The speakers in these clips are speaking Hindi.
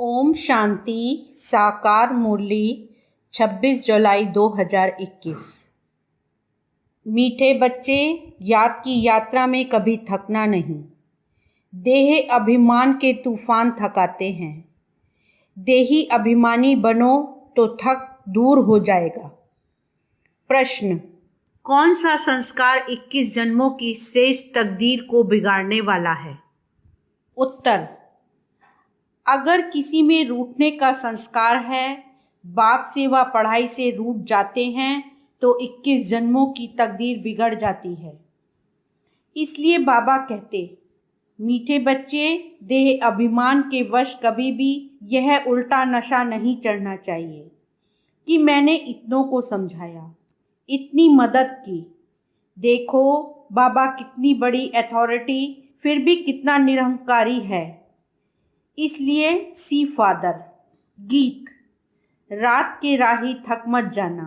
ओम शांति साकार मुरली 26 जुलाई 2021। मीठे बच्चे, याद की यात्रा में कभी थकना नहीं। देह अभिमान के तूफान थकाते हैं। देही अभिमानी बनो तो थक दूर हो जाएगा। प्रश्न: कौन सा संस्कार 21 जन्मों की श्रेष्ठ तकदीर को बिगाड़ने वाला है? उत्तर: अगर किसी में रूठने का संस्कार है, बाप से व पढ़ाई से रूठ जाते हैं तो 21 जन्मों की तकदीर बिगड़ जाती है। इसलिए बाबा कहते, मीठे बच्चे, देह अभिमान के वश कभी भी यह उल्टा नशा नहीं चढ़ना चाहिए कि मैंने इतनों को समझाया, इतनी मदद की। देखो बाबा कितनी बड़ी अथॉरिटी, फिर भी कितना निरहंकारी है। इसलिए सी फादर। गीत: रात के राही थक मत जाना।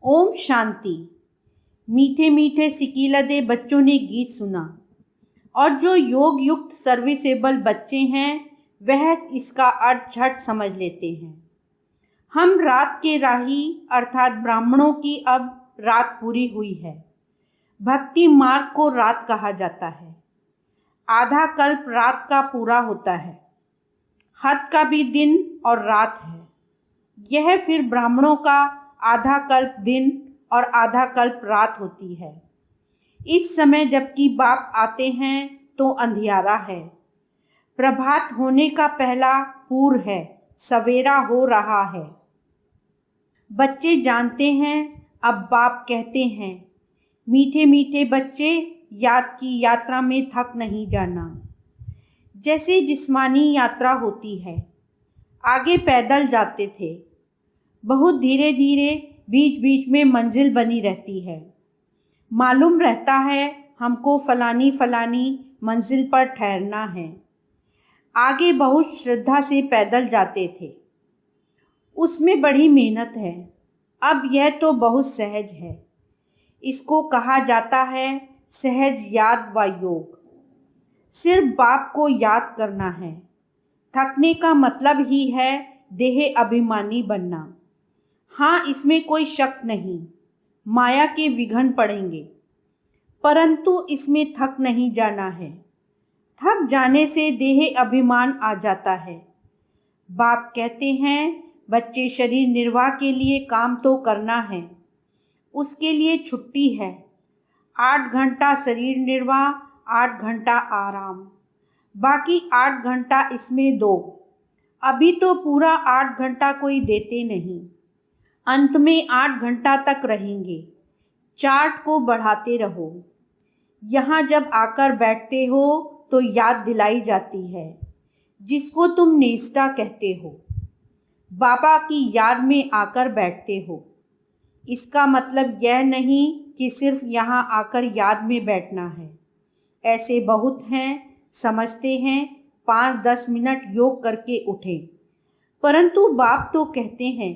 ओम शांति। मीठे मीठे सिकीलदे बच्चों ने गीत सुना और जो योग युक्त सर्विसेबल बच्चे हैं वह इसका अर्थ झट समझ लेते हैं। हम रात के राही अर्थात ब्राह्मणों की अब रात पूरी हुई है। भक्ति मार्ग को रात कहा जाता है। आधा कल्प रात का पूरा होता है। हद का भी दिन और रात है। यह फिर ब्राह्मणों का आधा कल्प दिन और आधा कल्प रात होती है। इस समय जबकि बाप आते हैं तो अंधियारा है। प्रभात होने का पहला पूर्व है, सवेरा हो रहा है। बच्चे जानते हैं। अब बाप कहते हैं, मीठे मीठे बच्चे, याद की यात्रा में थक नहीं जाना। जैसे जिस्मानी यात्रा होती है, आगे पैदल जाते थे, बहुत धीरे धीरे, बीच बीच में मंजिल बनी रहती है। मालूम रहता है हमको फलानी फलानी मंजिल पर ठहरना है। आगे बहुत श्रद्धा से पैदल जाते थे, उसमें बड़ी मेहनत है। अब यह तो बहुत सहज है। इसको कहा जाता है सहज याद व योग। सिर्फ बाप को याद करना है। थकने का मतलब ही है देह अभिमानी बनना। हाँ, इसमें कोई शक नहीं, माया के विघ्न पड़ेंगे, परंतु इसमें थक नहीं जाना है। थक जाने से देह अभिमान आ जाता है। बाप कहते हैं, बच्चे, शरीर निर्वाह के लिए काम तो करना है, उसके लिए छुट्टी है। 8 घंटा शरीर निर्वाह, 8 घंटा आराम, बाकी 8 घंटा इसमें दो। अभी तो पूरा 8 घंटा कोई देते नहीं, अंत में 8 घंटा तक रहेंगे। चार्ट को बढ़ाते रहो। यहाँ जब आकर बैठते हो तो याद दिलाई जाती है, जिसको तुम निष्ठा कहते हो। बाबा की याद में आकर बैठते हो। इसका मतलब यह नहीं कि सिर्फ यहाँ आकर याद में बैठना है। ऐसे बहुत हैं, समझते हैं 5-10 मिनट योग करके उठें, परंतु बाप तो कहते हैं,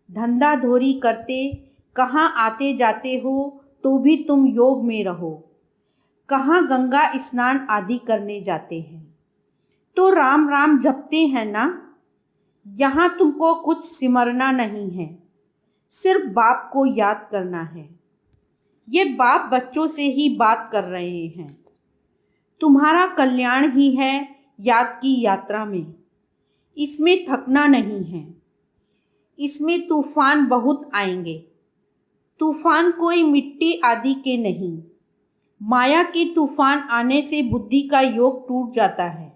धंधा धोरी करते कहाँ आते जाते हो तो भी तुम योग में रहो। कहाँ गंगा स्नान आदि करने जाते हैं तो राम राम जपते हैं ना। यहाँ तुमको कुछ सिमरना नहीं है, सिर्फ बाप को याद करना है। ये बाप बच्चों से ही बात कर रहे हैं। तुम्हारा कल्याण ही है याद की यात्रा में। इसमें थकना नहीं है। इसमें तूफान बहुत आएंगे। तूफान कोई मिट्टी आदि के नहीं। माया के तूफान आने से बुद्धि का योग टूट जाता है।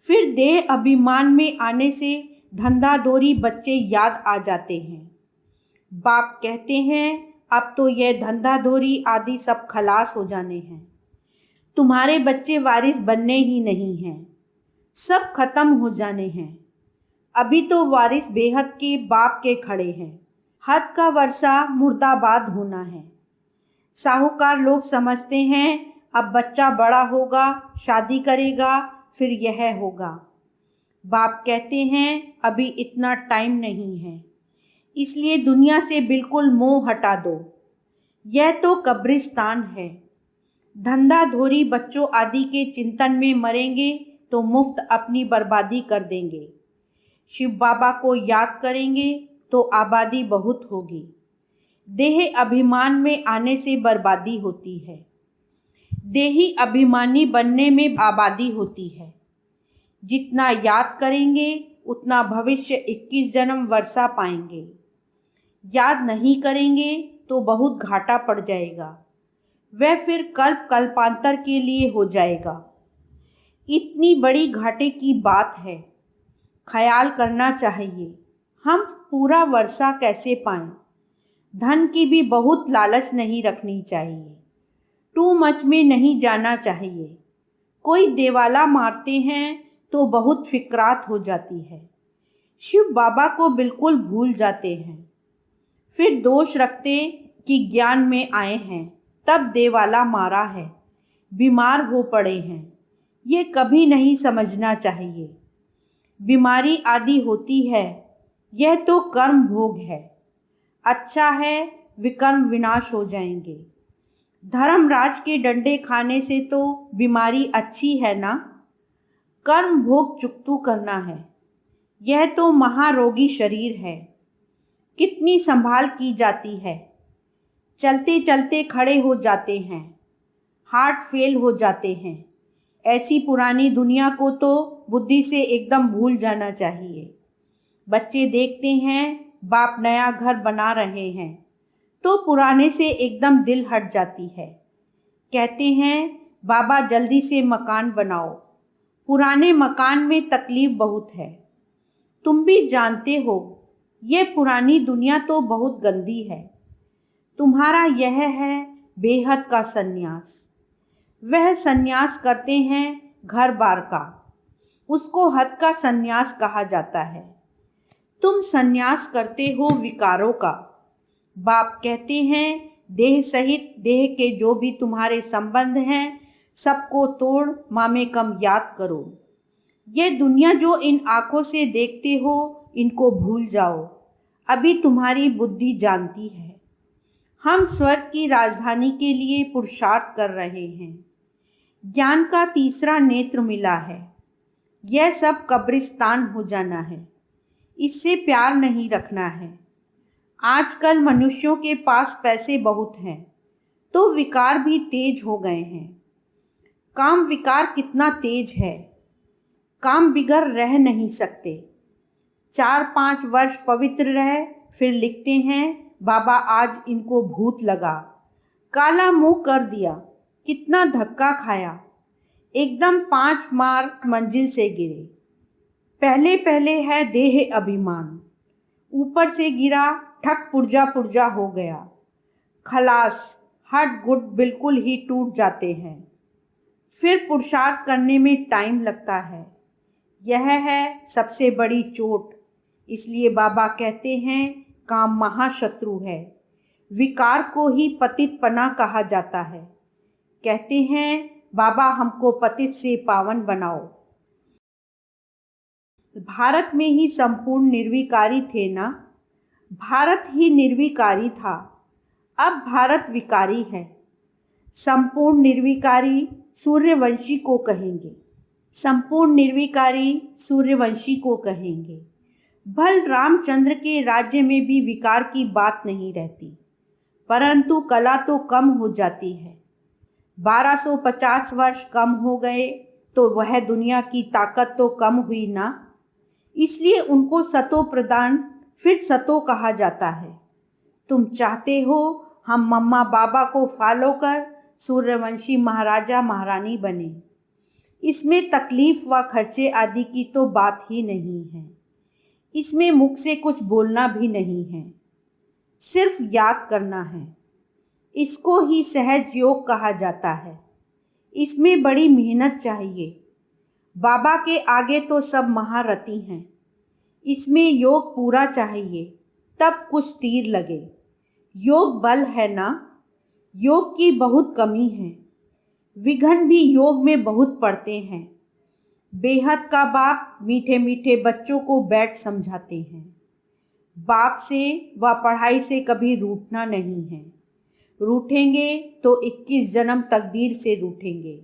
फिर देह अभिमान में आने से धंधाधोरी बच्चे याद आ जाते हैं। बाप कहते हैं, अब तो यह धंधाधोरी आदि सब खलास हो जाने हैं। तुम्हारे बच्चे वारिस बनने ही नहीं हैं, सब खत्म हो जाने हैं। अभी तो वारिस बेहद के बाप के खड़े हैं। हद का वर्षा मुर्दाबाद होना है। साहूकार लोग समझते हैं अब बच्चा बड़ा होगा, शादी करेगा, फिर यह होगा। बाप कहते हैं अभी इतना टाइम नहीं है, इसलिए दुनिया से बिल्कुल मोह हटा दो। यह तो कब्रिस्तान है। धंधाधोरी बच्चों आदि के चिंतन में मरेंगे तो मुफ्त अपनी बर्बादी कर देंगे। शिव बाबा को याद करेंगे तो आबादी बहुत होगी। देह अभिमान में आने से बर्बादी होती है। देही अभिमानी बनने में आबादी होती है। जितना याद करेंगे उतना भविष्य 21 जन्म वर्षा पाएंगे। याद नहीं करेंगे तो बहुत घाटा पड़ जाएगा। वह फिर कल्प कल्पांतर के लिए हो जाएगा। इतनी बड़ी घाटे की बात है। ख्याल करना चाहिए हम पूरा वर्षा कैसे पाएं। धन की भी बहुत लालच नहीं रखनी चाहिए। टू मच में नहीं जाना चाहिए। कोई देवाला मारते हैं तो बहुत फिक्रात हो जाती है। शिव बाबा को बिल्कुल भूल जाते हैं। फिर दोष रखते कि ज्ञान में आए हैं तब देवाला मारा है, बीमार हो पड़े हैं। ये कभी नहीं समझना चाहिए। बीमारी आदि होती है, यह तो कर्म भोग है। अच्छा है विकर्म विनाश हो जाएंगे। धर्मराज के डंडे खाने से तो बीमारी अच्छी है ना। कर्म भोग चुकतू करना है। यह तो महारोगी शरीर है। कितनी संभाल की जाती है। चलते चलते खड़े हो जाते हैं। हार्ट फेल हो जाते हैं। ऐसी पुरानी दुनिया को तो बुद्धि से एकदम भूल जाना चाहिए। बच्चे देखते हैं बाप नया घर बना रहे हैं तो पुराने से एकदम दिल हट जाती है। कहते हैं बाबा जल्दी से मकान बनाओ। पुराने मकान में तकलीफ बहुत है। तुम भी जानते हो ये पुरानी दुनिया तो बहुत गंदी है। तुम्हारा यह है बेहद का सन्यास। वह सन्यास करते हैं घर बार का, उसको हद का सन्यास कहा जाता है। तुम सन्यास करते हो विकारों का। बाप कहते हैं देह सहित देह के जो भी तुम्हारे संबंध हैं सबको तोड़ मामे कम याद करो। ये दुनिया जो इन आँखों से देखते हो इनको भूल जाओ। अभी तुम्हारी बुद्धि जानती है। हम स्वर्ग की राजधानी के लिए पुरुषार्थ कर रहे हैं। ज्ञान का तीसरा नेत्र मिला है। यह सब कब्रिस्तान हो जाना है। इससे प्यार नहीं रखना है। आजकल मनुष्यों के पास पैसे बहुत हैं तो विकार भी तेज हो गए हैं। काम विकार कितना तेज है। काम बिगड़ रह नहीं सकते। 4-5 वर्ष पवित्र रहे फिर लिखते हैं बाबा आज इनको भूत लगा, काला मुंह कर दिया, कितना धक्का खाया, एकदम 5 मार मंजिल से गिरे। पहले पहले है देह अभिमान, ऊपर से गिरा ठक पुर्जा पुर्जा हो गया। खलास हट गुट बिल्कुल ही टूट जाते हैं। फिर पुरुषार्थ करने में टाइम लगता है। यह है सबसे बड़ी चोट। इसलिए बाबा कहते हैं काम महाशत्रु है। विकार को ही पतितपना कहा जाता है। कहते हैं बाबा हमको पतित से पावन बनाओ। भारत में ही संपूर्ण निर्विकारी थे ना। भारत ही निर्विकारी था। अब भारत विकारी है। संपूर्ण निर्विकारी सूर्यवंशी को कहेंगे। संपूर्ण निर्विकारी सूर्यवंशी को कहेंगे। भल रामचंद्र के राज्य में भी विकार की बात नहीं रहती, परंतु कला तो कम हो जाती है। 1250 वर्ष कम हो गए तो वह दुनिया की ताकत तो कम हुई ना। इसलिए उनको सतो प्रदान फिर सतो कहा जाता है। तुम चाहते हो हम मम्मा बाबा को फॉलो कर सूर्यवंशी महाराजा महारानी बने। इसमें तकलीफ व खर्चे आदि की तो बात ही नहीं है। इसमें मुख से कुछ बोलना भी नहीं है, सिर्फ याद करना है। इसको ही सहज योग कहा जाता है। इसमें बड़ी मेहनत चाहिए। बाबा के आगे तो सब महारथी हैं। इसमें योग पूरा चाहिए तब कुछ तीर लगे। योग बल है ना। योग की बहुत कमी है। विघन भी योग में बहुत पड़ते हैं। बेहद का बाप मीठे मीठे बच्चों को बैठ समझाते हैं। बाप से व पढ़ाई से कभी रूठना नहीं है। रूठेंगे तो 21 जन्म तकदीर से रूठेंगे।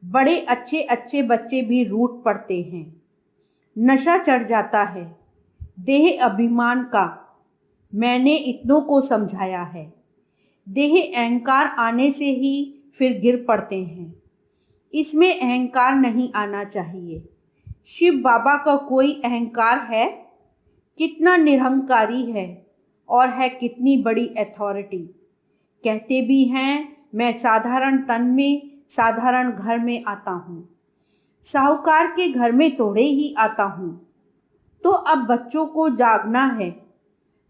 बड़े अच्छे अच्छे बच्चे भी रूठ पड़ते हैं। नशा चढ़ जाता है देह अभिमान का। मैंने इतनों को समझाया है। देह अहंकार आने से ही फिर गिर पड़ते हैं। इसमें अहंकार नहीं आना चाहिए। शिव बाबा का कोई अहंकार है? कितना निरहंकारी है और है कितनी बड़ी अथॉरिटी। कहते भी हैं मैं साधारण तन में साधारण घर में आता हूँ, साहूकार के घर में थोड़े ही आता हूँ। तो अब बच्चों को जागना है।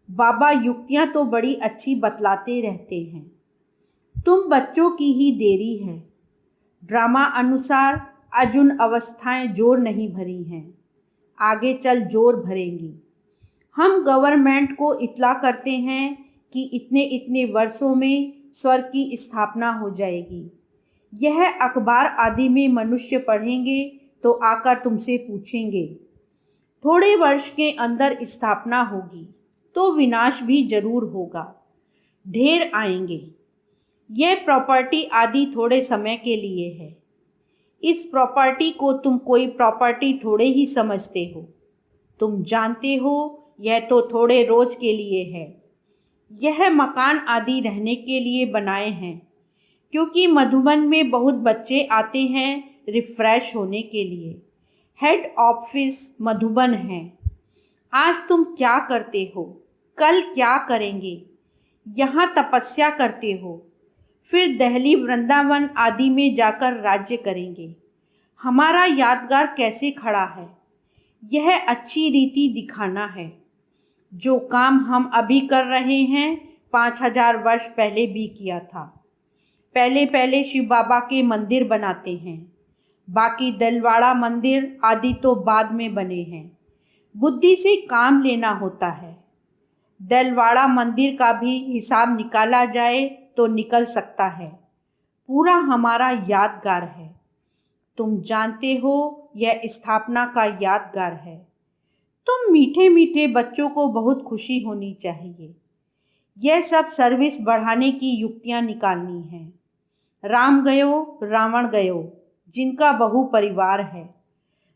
बाबा युक्तियाँ तो बड़ी अच्छी बतलाते रहते हैं। तुम बच्चों की ही देरी है। ड्रामा अनुसार आज उन अवस्थाएं जोर नहीं भरी हैं, आगे चल जोर भरेंगी। हम गवर्नमेंट को इत्तला करते हैं कि इतने इतने वर्षों में स्वर्ग की स्थापना हो जाएगी। यह अखबार आदि में मनुष्य पढ़ेंगे तो आकर तुमसे पूछेंगे, थोड़े वर्ष के अंदर स्थापना होगी तो विनाश भी जरूर होगा। ढेर आएंगे। यह प्रॉपर्टी आदि थोड़े समय के लिए है। इस प्रॉपर्टी को तुम कोई प्रॉपर्टी थोड़े ही समझते हो। तुम जानते हो यह तो थोड़े रोज के लिए है। यह मकान आदि रहने के लिए बनाए हैं, क्योंकि मधुबन में बहुत बच्चे आते हैं रिफ्रेश होने के लिए। हेड ऑफिस मधुबन है। आज तुम क्या करते हो, कल क्या करेंगे? यहाँ तपस्या करते हो, फिर दिल्ली वृंदावन आदि में जाकर राज्य करेंगे। हमारा यादगार कैसे खड़ा है? यह अच्छी रीति दिखाना है। जो काम हम अभी कर रहे हैं 5000 वर्ष पहले भी किया था। पहले पहले शिव बाबा के मंदिर बनाते हैं, बाकी दिलवाड़ा मंदिर आदि तो बाद में बने हैं। बुद्धि से काम लेना होता है। दिलवाड़ा मंदिर का भी हिसाब निकाला जाए तो निकल सकता है। पूरा हमारा यादगार है। तुम जानते हो यह स्थापना का यादगार है। तुम मीठे मीठे बच्चों को बहुत खुशी होनी चाहिए। यह सब सर्विस बढ़ाने की युक्तियां निकालनी है। राम गयो रावण गयो, जिनका बहु परिवार है।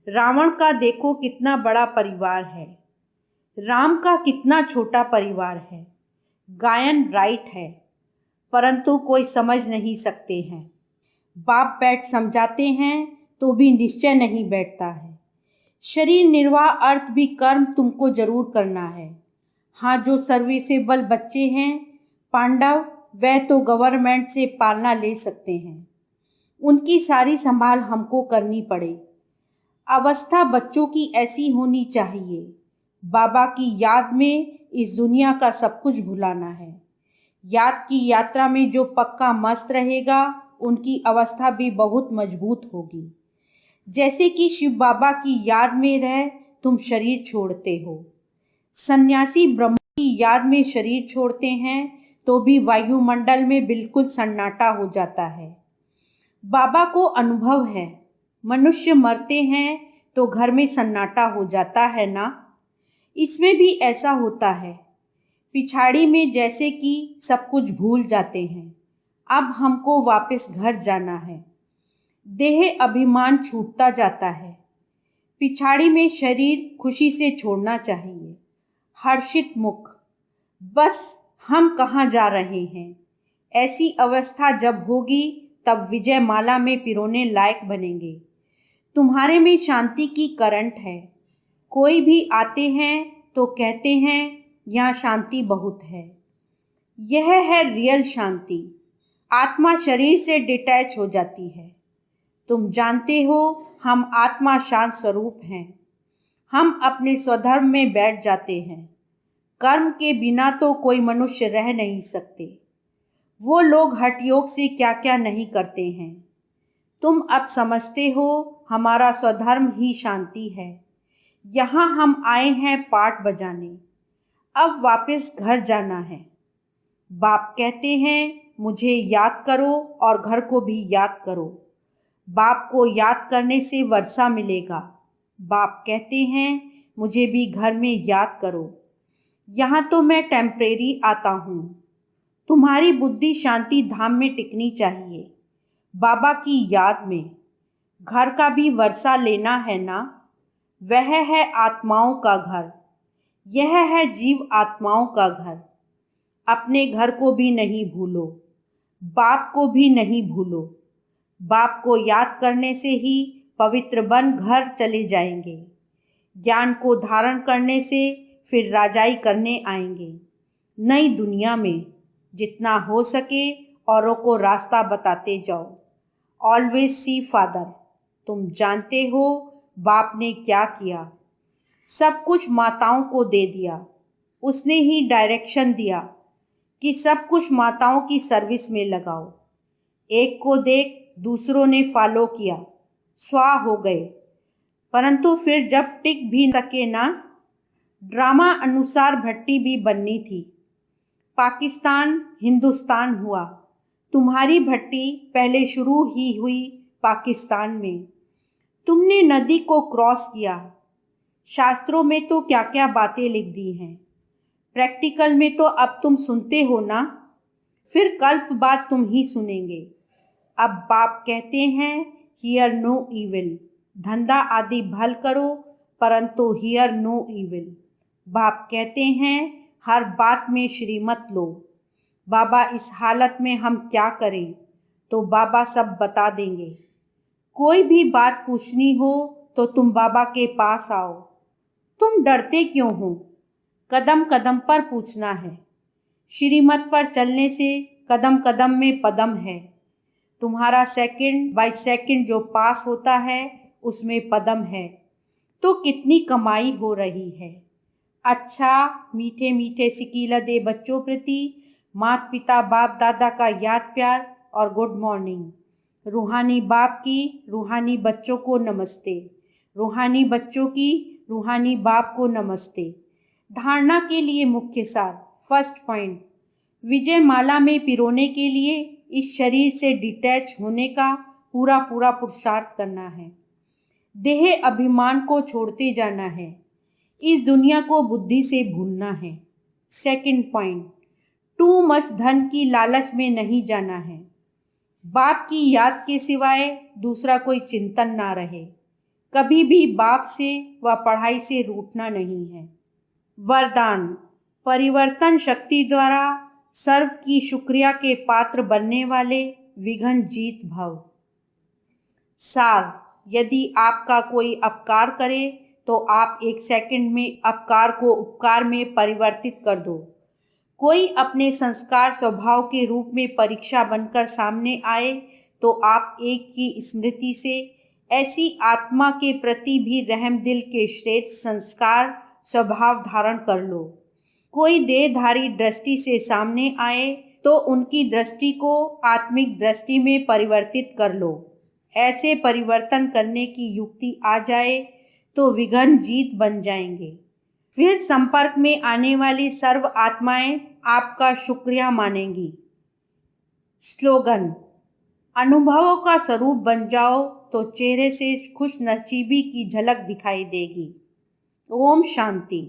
रावण का देखो कितना बड़ा परिवार है, राम का कितना छोटा परिवार है। गायन राइट है, परंतु कोई समझ नहीं सकते हैं। बाप बैठ समझाते हैं तो भी निश्चय नहीं बैठता है। शरीर निर्वाह अर्थ भी कर्म तुमको जरूर करना है। हाँ, जो सर्विसेबल बच्चे हैं पांडव, वह तो गवर्नमेंट से पालना ले सकते हैं। उनकी सारी संभाल हमको करनी पड़े। अवस्था बच्चों की ऐसी होनी चाहिए। बाबा की याद में इस दुनिया का सब कुछ भुलाना है। याद की यात्रा में जो पक्का मस्त रहेगा उनकी अवस्था भी बहुत मजबूत होगी। जैसे कि शिव बाबा की याद में रह तुम शरीर छोड़ते हो। सन्यासी ब्रह्म की याद में शरीर छोड़ते हैं तो भी वायुमंडल में बिल्कुल सन्नाटा हो जाता है। बाबा को अनुभव है, मनुष्य मरते हैं तो घर में सन्नाटा हो जाता है ना। इसमें भी ऐसा होता है। पिछाड़ी में जैसे कि सब कुछ भूल जाते हैं। अब हमको वापस घर जाना है। देह अभिमान छूटता जाता है। पिछाड़ी में शरीर खुशी से छोड़ना चाहिए। हर्षित मुख, बस हम कहाँ जा रहे हैं। ऐसी अवस्था जब होगी तब विजय माला में पिरोने लायक बनेंगे। तुम्हारे में शांति की करंट है। कोई भी आते हैं तो कहते हैं यहाँ शांति बहुत है। यह है रियल शांति। आत्मा शरीर से डिटैच हो जाती है। तुम जानते हो हम आत्मा शांत स्वरूप हैं। हम अपने स्वधर्म में बैठ जाते हैं। कर्म के बिना तो कोई मनुष्य रह नहीं सकते। वो लोग हठ योग से क्या क्या नहीं करते हैं। तुम अब समझते हो हमारा स्वधर्म ही शांति है। यहाँ हम आए हैं पाठ बजाने। अब वापस घर जाना है। बाप कहते हैं मुझे याद करो और घर को भी याद करो। बाप को याद करने से वर्षा मिलेगा। बाप कहते हैं मुझे भी घर में याद करो। यहाँ तो मैं टेम्परेरी आता हूँ। तुम्हारी बुद्धि शांति धाम में टिकनी चाहिए, बाबा की याद में। घर का भी वर्षा लेना है ना। वह है आत्माओं का घर, यह है जीव आत्माओं का घर। अपने घर को भी नहीं भूलो, बाप को भी नहीं भूलो। बाप को याद करने से ही पवित्र बन घर चले जाएंगे। ज्ञान को धारण करने से फिर राजाई करने आएंगे। नई दुनिया में जितना हो सके औरों को रास्ता बताते जाओ। Always see father. तुम जानते हो बाप ने क्या किया। सब कुछ माताओं को दे दिया। उसने ही डायरेक्शन दिया कि सब कुछ माताओं की सर्विस में लगाओ। एक को देख दूसरों ने फॉलो किया, स्वाह हो गए। परंतु फिर जब टिक भी सके ना, ड्रामा अनुसार भट्टी भी बननी थी। पाकिस्तान हिंदुस्तान हुआ। तुम्हारी भट्टी पहले शुरू ही हुई पाकिस्तान में। तुमने नदी को क्रॉस किया। शास्त्रों में तो क्या क्या बातें लिख दी हैं, प्रैक्टिकल में तो अब तुम सुनते हो ना, फिर कल्प बाद तुम ही सुनेंगे। अब बाप कहते हैं हियर नो इविल। धंधा आदि भल करो परंतु हियर नो इविल। बाप कहते हैं हर बात में श्रीमत लो। बाबा इस हालत में हम क्या करें, तो बाबा सब बता देंगे। कोई भी बात पूछनी हो तो तुम बाबा के पास आओ। तुम डरते क्यों हो? कदम कदम पर पूछना है। श्रीमत पर चलने से कदम कदम में पदम है। तुम्हारा सेकंड बाय सेकंड जो पास होता है उसमें पदम है। तो कितनी कमाई हो रही है। अच्छा, मीठे मीठे सिकीला दे बच्चों प्रति माता पिता बाप दादा का याद प्यार और गुड मॉर्निंग। रूहानी बाप की रूहानी बच्चों को नमस्ते। रूहानी बच्चों की रूहानी बाप को नमस्ते। धारणा के लिए मुख्य सार। फर्स्ट पॉइंट, विजय माला में पिरोने के लिए इस शरीर से डिटैच होने का पूरा पूरा पुरुषार्थ करना है। देह अभिमान को छोड़ते जाना है। इस दुनिया को बुद्धि से भूलना है। सेकंड पॉइंट, टू मच धन की लालच में नहीं जाना है। बाप की याद के सिवाय दूसरा कोई चिंतन ना रहे। कभी भी बाप से व पढ़ाई से रूठना नहीं है। वरदान, परिवर्तन शक्ति द्वारा सर्व की शुक्रिया के पात्र बनने वाले विघ्न जीत भव। सार, यदि आपका कोई अपकार करे तो आप 1 सेकंड में अपकार को उपकार में परिवर्तित कर दो। कोई अपने संस्कार स्वभाव के रूप में परीक्षा बनकर सामने आए तो आप एक की स्मृति से ऐसी आत्मा के प्रति भी रहम दिल के श्रेष्ठ संस्कार स्वभाव धारण कर लो। कोई देहधारी दृष्टि से सामने आए तो उनकी दृष्टि को आत्मिक दृष्टि में परिवर्तित कर लो। ऐसे परिवर्तन करने की युक्ति आ जाए तो विघ्न जीत बन जाएंगे। फिर संपर्क में आने वाली सर्व आत्माएं आपका शुक्रिया मानेंगी। स्लोगन, अनुभवों का स्वरूप बन जाओ तो चेहरे से खुश नसीबी की झलक दिखाई देगी। ओम शांति।